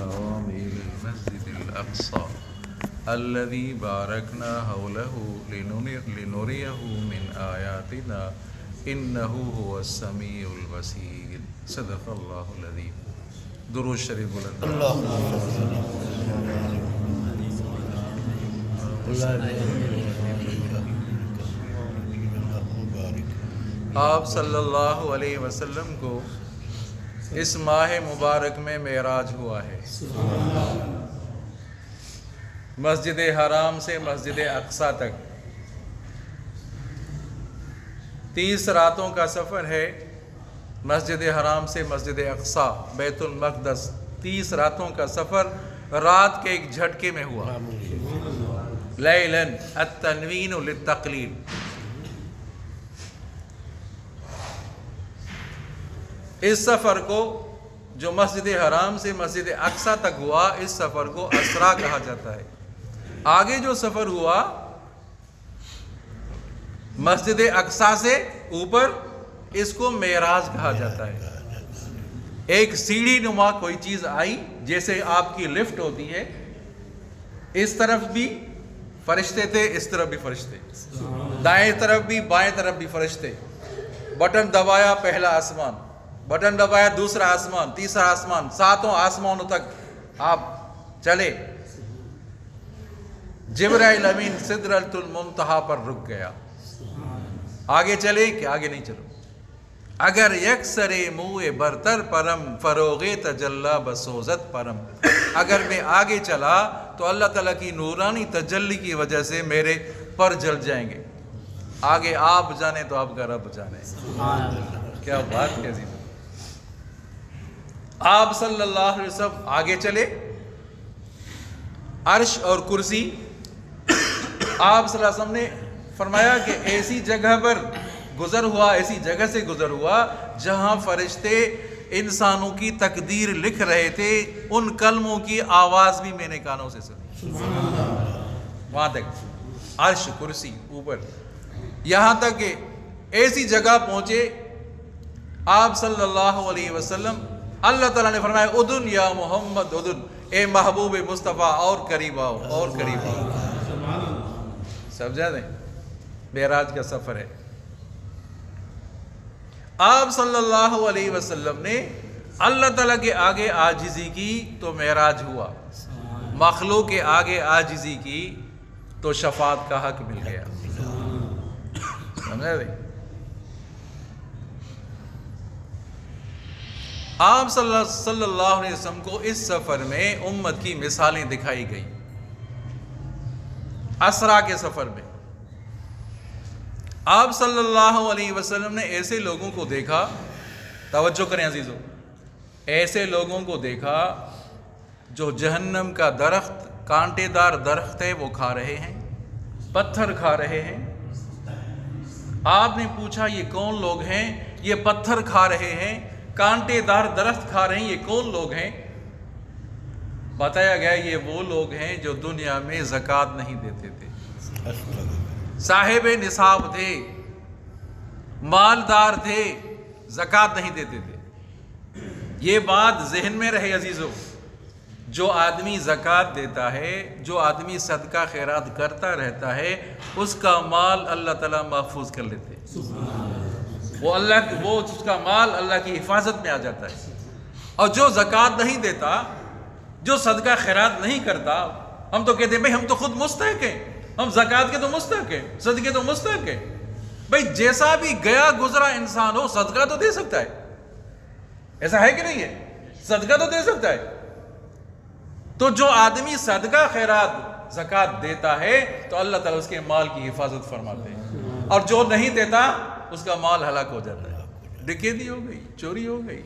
الحرام إلى المسجد الأقصى الذي باركنا حوله لنريه من آياتنا إنه هو السميع البصير صدق الله العظيم. درود شریف بلند. آپ صلی اللہ علیہ وسلم کو اس ماہ مبارک میں معراج ہوا ہے. مسجد حرام سے مسجد اقصی تک 30 راتوں کا سفر ہے. مسجد حرام سے مسجد اقصی بیت المقدس 30 راتوں کا سفر رات کے ایک جھٹکے میں ہوا. لیلاً التنوین للتقلیل. اس سفر کو جو مسجد حرام سے مسجد اقصی تک ہوا اس سفر کو اسرا کہا جاتا ہے. آگے جو سفر ہوا مسجد اقصی سے اوپر اس کو معراج کہا جاتا ہے. ایک سیڑھی نما کوئی چیز آئی جیسے آپ کی لفٹ ہوتی ہے. اس طرف بھی فرشتے تھے اس طرف بھی فرشتے, دائیں طرف بھی بائیں طرف بھی فرشتے. بٹن دبایا پہلا آسمان, بٹن دبایا دوسرا آسمان, تیسرا آسمان, 7 آسمانوں تک آپ چلے. جبرائیل امین سدرۃ المنتہا پر رک گیا. آگے چلے کہ آگے نہیں چلو. اگر یکسر موئے برتر پرم فروغ تجلی بسوزت پرم. اگر میں آگے چلا تو اللہ تعالیٰ کی نورانی تجلی کی وجہ سے میرے پر جل جائیں گے. آگے آپ جانے تو آپ کا رب جانے. کیا بات کیسی. آپ صلی اللہ علیہ وسلم آگے چلے. عرش اور کرسی آپ صلی اللہ علیہ وسلم نے فرمایا کہ ایسی جگہ پر گزر ہوا, ایسی جگہ سے گزر ہوا جہاں فرشتے انسانوں کی تقدیر لکھ رہے تھے. ان کلموں کی آواز بھی میں نے کانوں سے سنی. وہاں تک عرش کرسی اوپر, یہاں تک کہ ایسی جگہ پہنچے آپ صلی اللہ علیہ وسلم. اللہ تعالیٰ نے فرمایا ادن یا محمد ادن, اے محبوب مصطفیٰ اور قریب آؤ اور قریب آؤ. سمجھا دیں معراج کا سفر ہے. آپ صلی اللہ علیہ وسلم نے اللہ تعالیٰ کے آگے عاجزی کی تو معراج ہوا. مخلوق کے آگے عاجزی کی تو شفاعت کا حق مل گیا. سمجھا دیں. آپ صلی اللہ علیہ وسلم کو اس سفر میں امت کی مثالیں دکھائی گئی. اسرا کے سفر میں آپ صلی اللہ علیہ وسلم نے ایسے لوگوں کو دیکھا, توجہ کریں عزیزوں, ایسے لوگوں کو دیکھا جو جہنم کا درخت, کانٹے دار درخت ہے وہ کھا رہے ہیں, پتھر کھا رہے ہیں. آپ نے پوچھا یہ کون لوگ ہیں؟ یہ پتھر کھا رہے ہیں, کانٹے دار درخت کھا رہے ہیں, یہ کون لوگ ہیں؟ بتایا گیا یہ وہ لوگ ہیں جو دنیا میں زکوٰۃ نہیں دیتے تھے, صاحب نصاب تھے, مالدار تھے, زکوٰۃ نہیں دیتے تھے. یہ بات ذہن میں رہے عزیزوں. جو آدمی زکوٰۃ دیتا ہے, جو آدمی صدقہ خیرات کرتا رہتا ہے, اس کا مال اللہ تعالیٰ محفوظ کر لیتے. وہ اس کا مال اللہ کی حفاظت میں آ جاتا ہے. اور جو زکوٰۃ نہیں دیتا, جو صدقہ خیرات نہیں کرتا, ہم تو کہتے ہیں بھائی ہم تو خود مستحق ہیں, ہم زکوٰۃ کے تو مستحق ہیں, صدقے تو مستحق ہیں. بھائی جیسا بھی گیا گزرا انسان ہو صدقہ تو دے سکتا ہے. ایسا ہے کہ نہیں ہے؟ صدقہ تو دے سکتا ہے. تو جو آدمی صدقہ خیرات زکوٰۃ دیتا ہے تو اللہ تعالیٰ اس کے مال کی حفاظت فرماتے ہیں, اور جو نہیں دیتا اس کا مال ہلاک ہو جاتا ہے. ڈکیتی ہو گئی, چوری ہو گئی,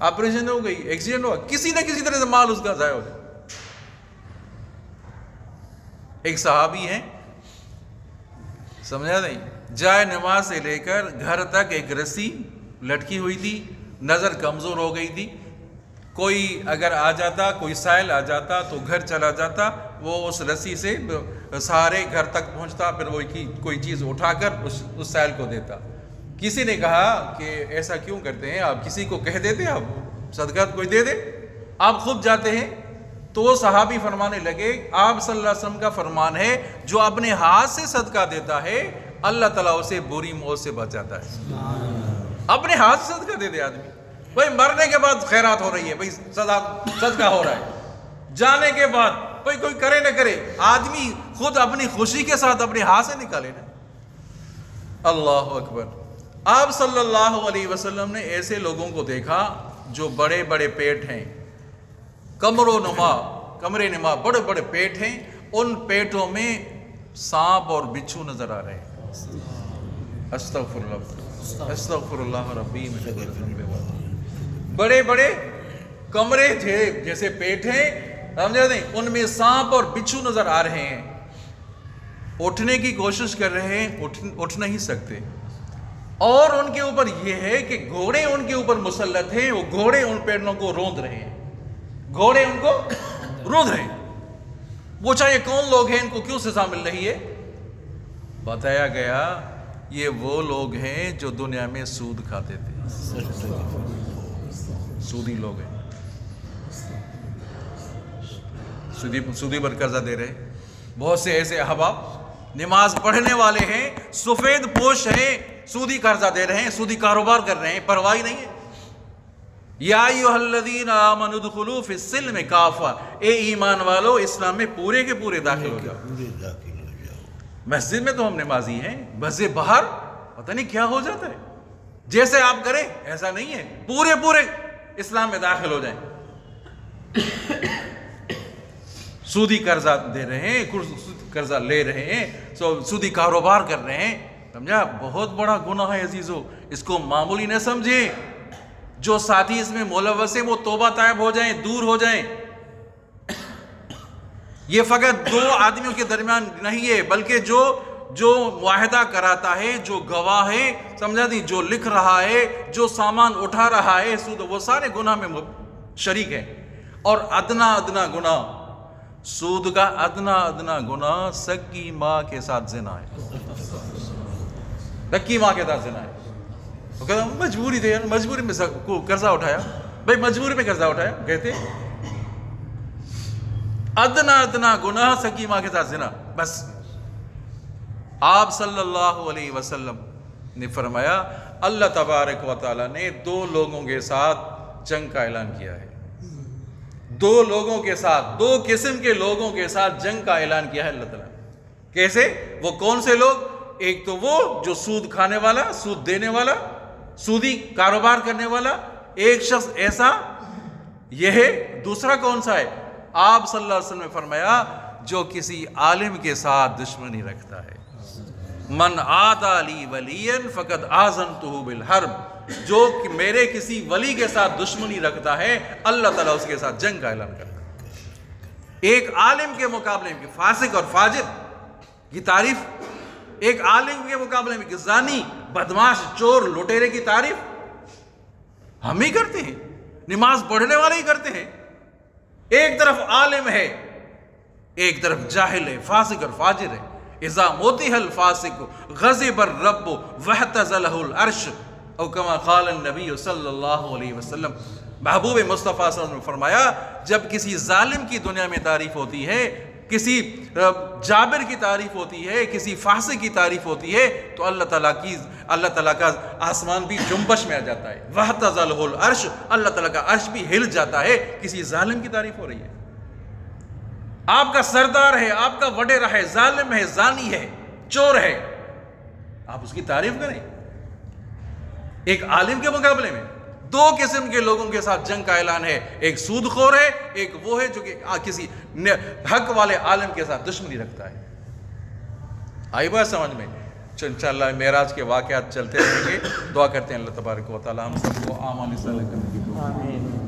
آپریشن ہو گئی, ایکسیڈنٹ ہوا, کسی نہ کسی طرح سے مال اس کا ضائع ہو جائے. ایک صحابی ہیں, سمجھا نہیں, جائے نماز سے لے کر گھر تک ایک رسی لٹکی ہوئی تھی, نظر کمزور ہو گئی تھی. کوئی اگر آ جاتا, کوئی سائل آ جاتا تو گھر چلا جاتا, وہ اس رسی سے سارے گھر تک پہنچتا, پھر وہ کوئی چیز اٹھا کر اس سائل کو دیتا. کسی نے کہا کہ ایسا کیوں کرتے ہیں آپ, کسی کو کہہ دیتے آپ, صدقہ کوئی دے دے. آپ خود جاتے ہیں تو وہ صحابی فرمانے لگے آپ صلی اللہ علیہ وسلم کا فرمان ہے جو اپنے ہاتھ سے صدقہ دیتا ہے اللہ تعالیٰ اسے بری موت سے بچاتا ہے. اپنے ہاتھ سے صدقہ دے دے آدمی. بھائی مرنے کے بعد خیرات ہو رہی ہے, بھائی صدقہ ہو رہا ہے, جانے کے بعد بھائی کوئی کرے نہ کرے, آدمی خود اپنی خوشی کے ساتھ اپنے ہاتھ سے نکالے نا. اللہ اکبر. آپ صلی اللہ علیہ وسلم نے ایسے لوگوں کو دیکھا جو بڑے بڑے پیٹ ہیں, کمرے نما بڑے بڑے پیٹ ہیں, ان پیٹوں میں سانپ اور بچھو نظر آ رہے ہیں. استغفر اللہ ربی من کل ذنب. بڑے بڑے کمرے تھے جیسے پیٹ ہیں, سمجھا نہیں, ان میں سانپ اور بچھو نظر آ رہے ہیں. اٹھنے کی کوشش کر رہے ہیں, اٹھ نہیں سکتے. اور ان کے اوپر یہ ہے کہ گھوڑے ان کے اوپر مسلط ہیں, وہ گھوڑے ان پیڑوں کو روند رہے ہیں, گھوڑے ان کو روند رہے ہیں. پوچھا یہ کون لوگ ہیں, ان کو کیوں سزا مل رہی ہے؟ بتایا گیا یہ وہ لوگ ہیں جو دنیا میں سود کھاتے تھے, سودی لوگ ہیں, سودی پر قرضہ دے رہے. بہت سے ایسے احباب نماز پڑھنے والے ہیں, سفید پوش ہیں, سودی قرضہ دے رہے ہیں, سودی کاروبار کر رہے ہیں, پرواہ نہیں ہے. یا ایھا الذین آمنوا ادخلوا فی السلم کافہ, اے ایمان والو اسلام میں پورے کے پورے داخل ہو جاؤ. مسجد میں تو ہم نمازی ہیں, بس باہر پتہ نہیں کیا ہو جاتا ہے. جیسے آپ کریں ایسا نہیں ہے, پورے اسلام میں داخل ہو جائیں. سودی قرضہ دے رہے ہیں, قرضہ لے رہے ہیں, سودی کاروبار کر رہے ہیں, سمجھا, بہت بڑا گناہ ہے عزیزو. اس کو معمولی نہ سمجھیں. جو ساتھی اس میں ملوث ہیں وہ توبہ طائب ہو جائیں, دور ہو جائیں. یہ فقط دو آدمیوں کے درمیان نہیں ہے, بلکہ جو معاہدہ کراتا ہے, جو گواہ ہے, سمجھا نہیں, جو لکھ رہا ہے, جو سامان اٹھا رہا ہے, وہ سارے گناہ میں شریک ہیں. اور ادنا گناہ, سود کا ادنا گناہ سکی ماں کے ساتھ زنا ہے. سکی ماں کے ساتھ زنا ہے. وہ کہتا مجبوری تھے, مجبوری میں قرضہ اٹھایا, بھائی مجبوری میں قرضہ اٹھایا, کہتے ادنا گناہ سکی ماں کے ساتھ زنا. بس آپ صلی اللہ علیہ وسلم نے فرمایا اللہ تبارک و تعالیٰ نے دو لوگوں کے ساتھ جنگ کا اعلان کیا ہے. دو لوگوں کے ساتھ, دو قسم کے لوگوں کے ساتھ جنگ کا اعلان کیا ہے اللہ تعالیٰ. کیسے؟ وہ کون سے لوگ؟ ایک تو وہ جو سود کھانے والا, سود دینے والا, سودی کاروبار کرنے والا ایک شخص ایسا یہ ہے. دوسرا کون سا ہے؟ آپ صلی اللہ علیہ وسلم نے فرمایا جو کسی عالم کے ساتھ دشمنی رکھتا ہے. من عادی لی ولیا فقد آذنتہ بالحرب, جو میرے کسی ولی کے ساتھ دشمنی رکھتا ہے اللہ تعالیٰ اس کے ساتھ جنگ کا اعلان کرتا ہے. ایک عالم کے مقابلے میں فاسق اور فاجر کی تعریف, ایک عالم کے مقابلے میں زانی, بدماش, چور, لٹیرے کی تعریف ہم ہی کرتے ہیں, نماز پڑھنے والے ہی کرتے ہیں. ایک طرف عالم ہے, ایک طرف جاہل ہے, فاسق اور فاجر ہے. اذا موتیہ الفاسق غضب الرب واحتزلہ العرش او کما قال النبی صلی اللہ علیہ وسلم. محبوب مصطفیٰ صلی اللہ علیہ وسلم نے فرمایا جب کسی ظالم کی دنیا میں تعریف ہوتی ہے, کسی جابر کی تعریف ہوتی ہے, کسی فاسق کی تعریف ہوتی ہے, تو اللہ تعالیٰ کا آسمان بھی جنبش میں آ جاتا ہے. واحتزلہ العرش, اللہ تعالیٰ کا عرش بھی ہل جاتا ہے. کسی ظالم کی تعریف ہو رہی ہے, آپ کا سردار ہے, آپ کا وڈیرا ہے, ظالم ہے, زانی ہے, چور ہے, آپ اس کی تعریف کریں. ایک عالم کے مقابلے میں دو قسم کے لوگوں کے ساتھ جنگ کا اعلان ہے. ایک سود خور ہے, ایک وہ ہے جو کہ کسی حق والے عالم کے ساتھ دشمنی رکھتا ہے. آئی بات سمجھ میں؟ انشاءاللہ معراج کے واقعات چلتے رہیں گے. دعا کرتے ہیں اللہ تبارک و تعالی ہم سب کو اعمال صالحہ کرنے کی توفیق.